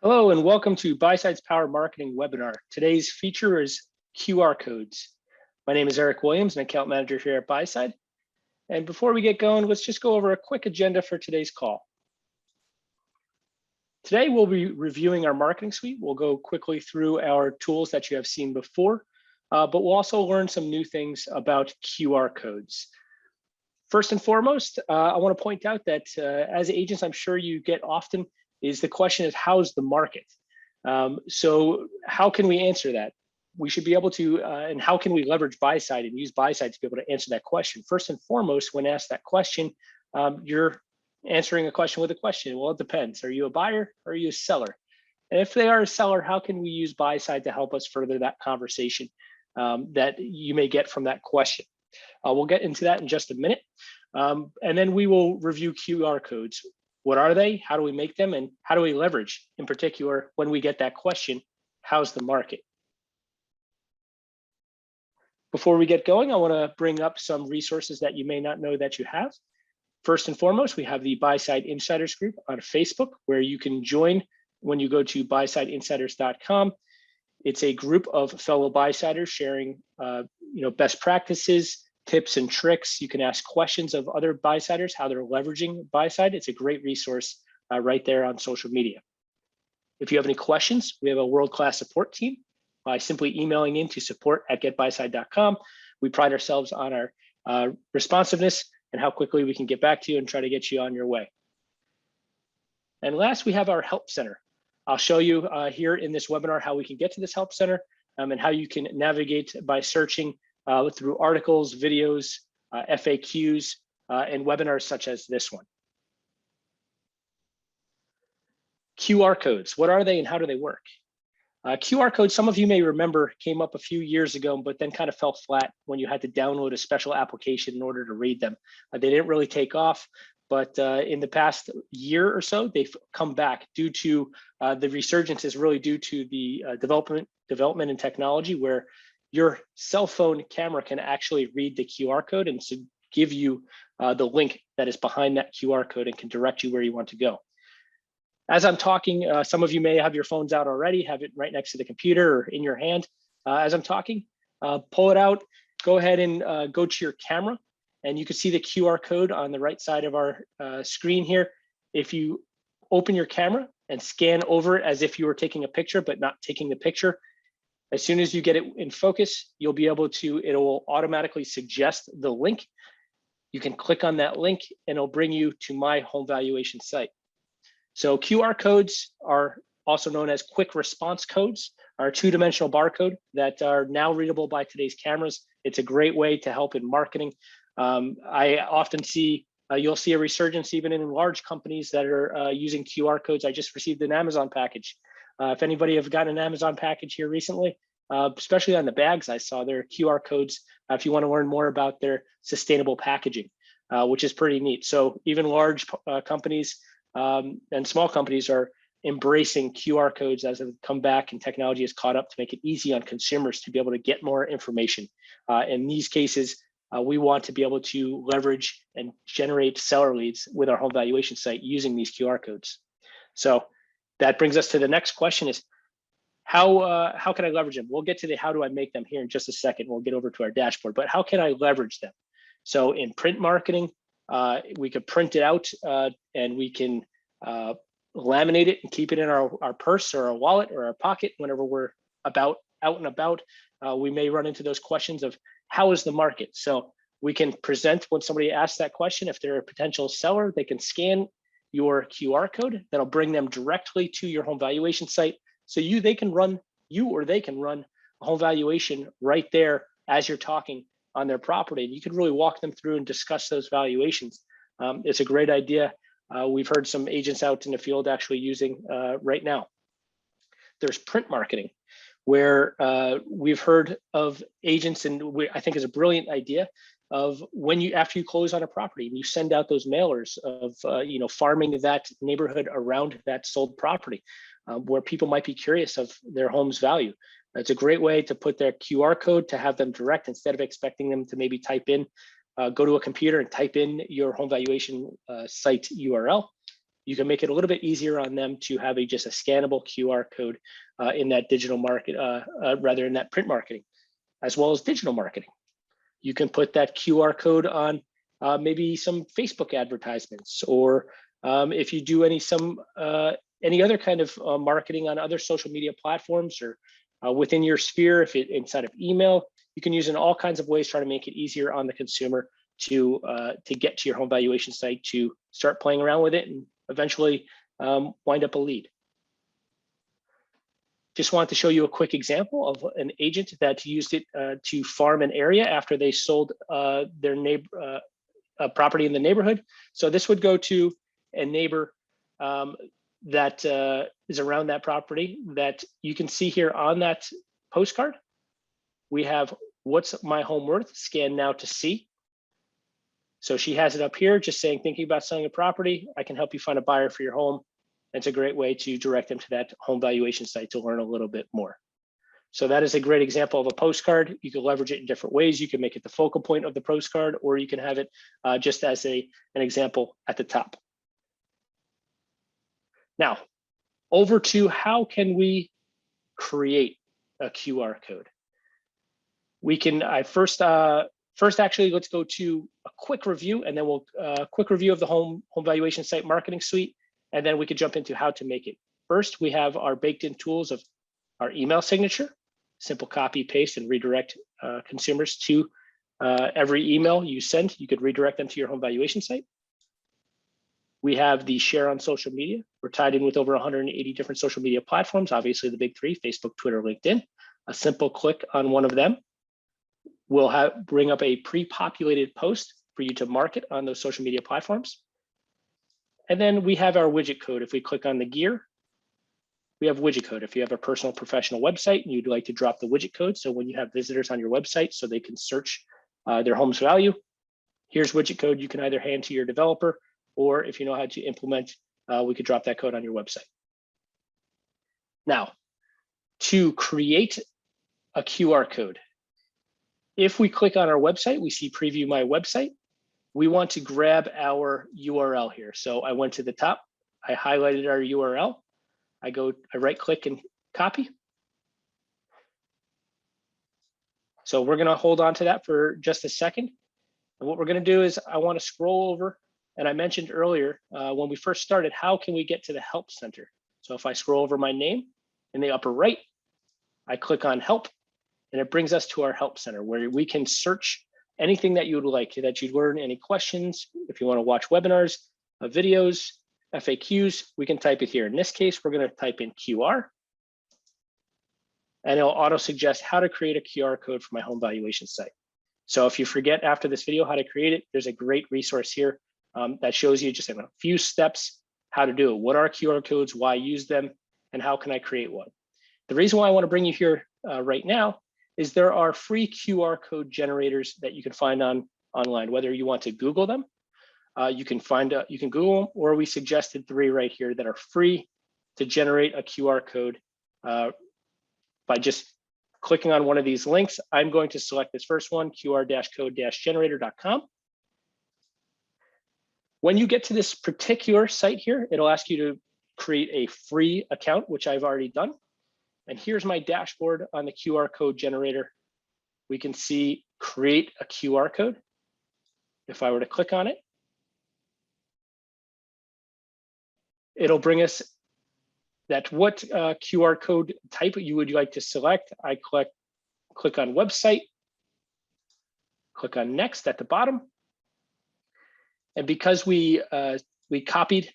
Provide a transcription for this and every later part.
Hello and welcome to Buyside's Power Marketing webinar. Today's feature is QR codes. My name is Eric Williams, an account manager here at Buyside. And before we get going, let's just go over a quick agenda for today's call. Today, we'll be reviewing our marketing suite. We'll go quickly through our tools that you have seen before, but we'll also learn some new things about QR codes. First and foremost, I want to point out that as agents, I'm sure you get often, is the question is how's the market? So how can we answer that? We should be able to, and how can we leverage Buyside and use Buyside to be able to answer that question? First and foremost, when asked that question, you're answering a question with a question. Well, it depends. Are you a buyer or are you a seller? And if they are a seller, how can we use Buyside to help us further that conversation that you may get from that question? We'll get into that in just a minute. And then we will review QR codes. What are they? How do we make them? And how do we leverage, in particular, when we get that question, how's the market? Before we get going, I want to bring up some resources that you may not know that you have. First and foremost, we have the Buyside Insiders group on Facebook, where you can join when you go to buysideinsiders.com. It's a group of fellow Buysiders sharing best practices, tips and tricks. You can ask questions of other Buysiders, how they're leveraging Buyside. It's a great resource right there on social media. If you have any questions, we have a world-class support team by simply emailing in to support@getbuyside.com. We pride ourselves on our responsiveness and how quickly we can get back to you and try to get you on your way. And last, we have our help center. I'll show you here in this webinar how we can get to this help center and how you can navigate by searching through articles, videos, FAQs, and webinars such as this one. QR codes, what are they and how do they work? QR codes, some of you may remember, came up a few years ago, but then kind of fell flat when you had to download a special application in order to read them. They didn't really take off, but in the past year or so, they've come back due to the resurgence is really due to the development in technology, where your cell phone camera can actually read the QR code and so give you the link that is behind that QR code and can direct you where you want to go. As I'm talking, some of you may have your phones out already, have it right next to the computer or in your hand. As I'm talking, pull it out, go ahead and go to your camera, and you can see the QR code on the right side of our screen here. If you open your camera and scan over it as if you were taking a picture, but not taking the picture, as soon as you get it in focus, you'll be able to, it will automatically suggest the link. You can click on that link and it'll bring you to my home valuation site. So QR codes are also known as quick response codes, are a two-dimensional barcode that are now readable by today's cameras. It's a great way to help in marketing. I often see, you'll see a resurgence even in large companies that are using QR codes. I just received an Amazon package. If anybody have gotten an Amazon package here recently, especially on the bags, I saw their QR codes if you want to learn more about their sustainable packaging, which is pretty neat. So even large companies and small companies are embracing QR codes as they come back and technology has caught up to make it easy on consumers to be able to get more information. In these cases, we want to be able to leverage and generate seller leads with our home valuation site using these QR codes. So that brings us to the next question is, how can I leverage them? We'll get to the how do I make them here in just a second. We'll get over to our dashboard, but how can I leverage them? So in print marketing, we could print it out and we can laminate it and keep it in our purse or our wallet or our pocket whenever we're out and about. We may run into those questions of how is the market? So we can present when somebody asks that question. If they're a potential seller, they can scan your QR code that'll bring them directly to your home valuation site. So they can run a home valuation right there as you're talking on their property. And you can really walk them through and discuss those valuations. It's a great idea. We've heard some agents out in the field actually using right now. There's print marketing, where we've heard of agents, and I think is a brilliant idea of when after you close on a property and you send out those mailers of farming that neighborhood around that sold property, where people might be curious of their home's value. It's a great way to put their QR code to have them direct instead of expecting them to maybe type in, go to a computer and type in your home valuation site URL. you can make it a little bit easier on them to have just a scannable QR code in that digital market, rather in that print marketing, as well as digital marketing. You can put that QR code on maybe some Facebook advertisements, or if you do any other kind of marketing on other social media platforms, or within your sphere, if it inside of email, you can use it in all kinds of ways, try to make it easier on the consumer to get to your home valuation site, to start playing around with it and eventually wind up a lead. Just wanted to show you a quick example of an agent that used it to farm an area after they sold their neighbor property in the neighborhood. So this would go to a neighbor that is around that property. That you can see here on that postcard. We have what's my home worth, scan now to see. So she has it up here just saying, thinking about selling a property, I can help you find a buyer for your home. It's a great way to direct them to that home valuation site to learn a little bit more. So that is a great example of a postcard. You can leverage it in different ways. You can make it the focal point of the postcard, or you can have it just as an example at the top. Now, over to how can we create a QR code? We can, first actually, let's go to a quick review, and then we'll quick review of the home valuation site marketing suite, and then we could jump into how to make it. First, we have our baked in tools of our email signature, simple copy, paste, and redirect consumers to every email you send. You could redirect them to your home valuation site. We have the share on social media. We're tied in with over 180 different social media platforms, obviously the big three, Facebook, Twitter, LinkedIn. A simple click on one of them will bring up a pre-populated post for you to market on those social media platforms. And then we have our widget code. If we click on the gear, we have widget code. If you have a personal professional website and you'd like to drop the widget code, so when you have visitors on your website so they can search their home's value, here's widget code you can either hand to your developer, or if you know how to implement, we could drop that code on your website. Now, to create a QR code, if we click on our website, we see preview my website. We want to grab our URL here. So I went to the top, I highlighted our URL. I right click and copy. So we're gonna hold on to that for just a second. And what we're gonna do is I wanna scroll over, and I mentioned earlier when we first started, how can we get to the help center? So if I scroll over my name in the upper right, I click on help, and it brings us to our help center where we can search anything that you would like, that you'd learn, any questions. If you want to watch webinars, videos, FAQs, we can type it here. In this case, we're going to type in QR, and it'll auto suggest how to create a QR code for my home valuation site. So if you forget after this video how to create it, there's a great resource here that shows you just in a few steps how to do it. What are QR codes, why use them, and how can I create one? The reason why I want to bring you here right now is there are free QR code generators that you can find online, whether you want to Google them, you can Google them, or we suggested 3 right here that are free to generate a QR code by just clicking on one of these links. I'm going to select this first one, qr-code-generator.com. When you get to this particular site here, it'll ask you to create a free account, which I've already done. And here's my dashboard on the QR code generator. We can see create a QR code. If I were to click on it, it'll bring us that what QR code type you would like to select. I click on website, click on next at the bottom. And because we copied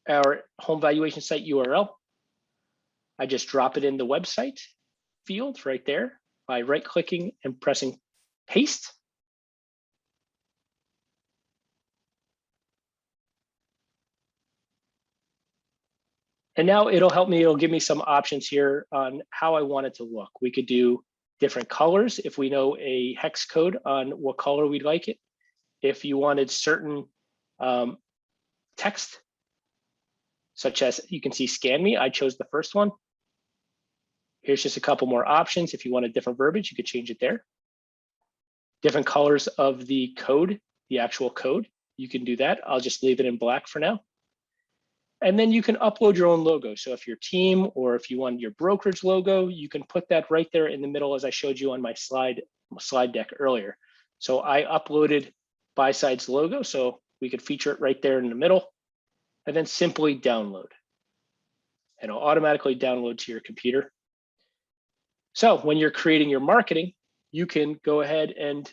our home valuation site URL, I just drop it in the website field right there by right clicking and pressing paste. And now it'll help me, it'll give me some options here on how I want it to look. We could do different colors if we know a hex code on what color we'd like it. If you wanted certain text, such as you can see scan me, I chose the first one. Here's just a couple more options. If you want a different verbiage, you could change it there. Different colors of the code, the actual code, you can do that. I'll just leave it in black for now. And then you can upload your own logo. So if your team or if you want your brokerage logo, you can put that right there in the middle, as I showed you on my slide deck earlier. So I uploaded Buyside's logo, so we could feature it right there in the middle, and then simply download. And it'll automatically download to your computer. So when you're creating your marketing, you can go ahead and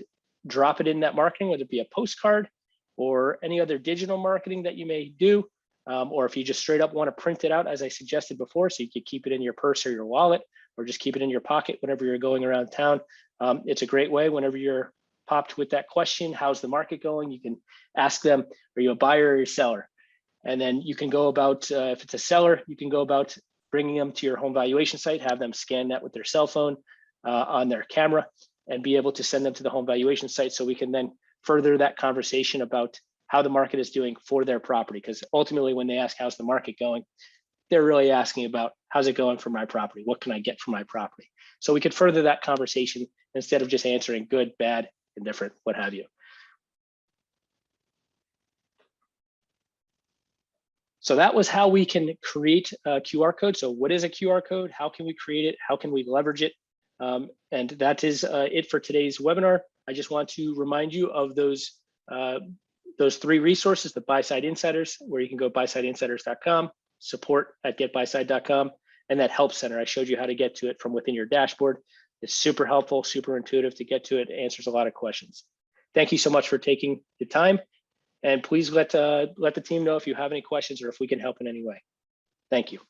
drop it in that marketing, whether it be a postcard or any other digital marketing that you may do. Or if you just straight up want to print it out, as I suggested before, so you could keep it in your purse or your wallet, or just keep it in your pocket whenever you're going around town. It's a great way whenever you're popped with that question, how's the market going? You can ask them, are you a buyer or a seller? And then you can go about, if it's a seller, you can go about bringing them to your home valuation site, have them scan that with their cell phone on their camera, and be able to send them to the home valuation site, so we can then further that conversation about how the market is doing for their property. Because ultimately, when they ask how's the market going, they're really asking about how's it going for my property? What can I get for my property? So we could further that conversation instead of just answering good, bad, indifferent, what have you. So that was how we can create a QR code. So what is a QR code? How can we create it? How can we leverage it? And that is it for today's webinar. I just want to remind you of those 3 resources: the Buyside Insiders, where you can go buysideinsiders.com, support@getbuyside.com, and that help center. I showed you how to get to it from within your dashboard. It's super helpful, super intuitive to get to it. It answers a lot of questions. Thank you so much for taking the time. And please let the team know if you have any questions or if we can help in any way. Thank you.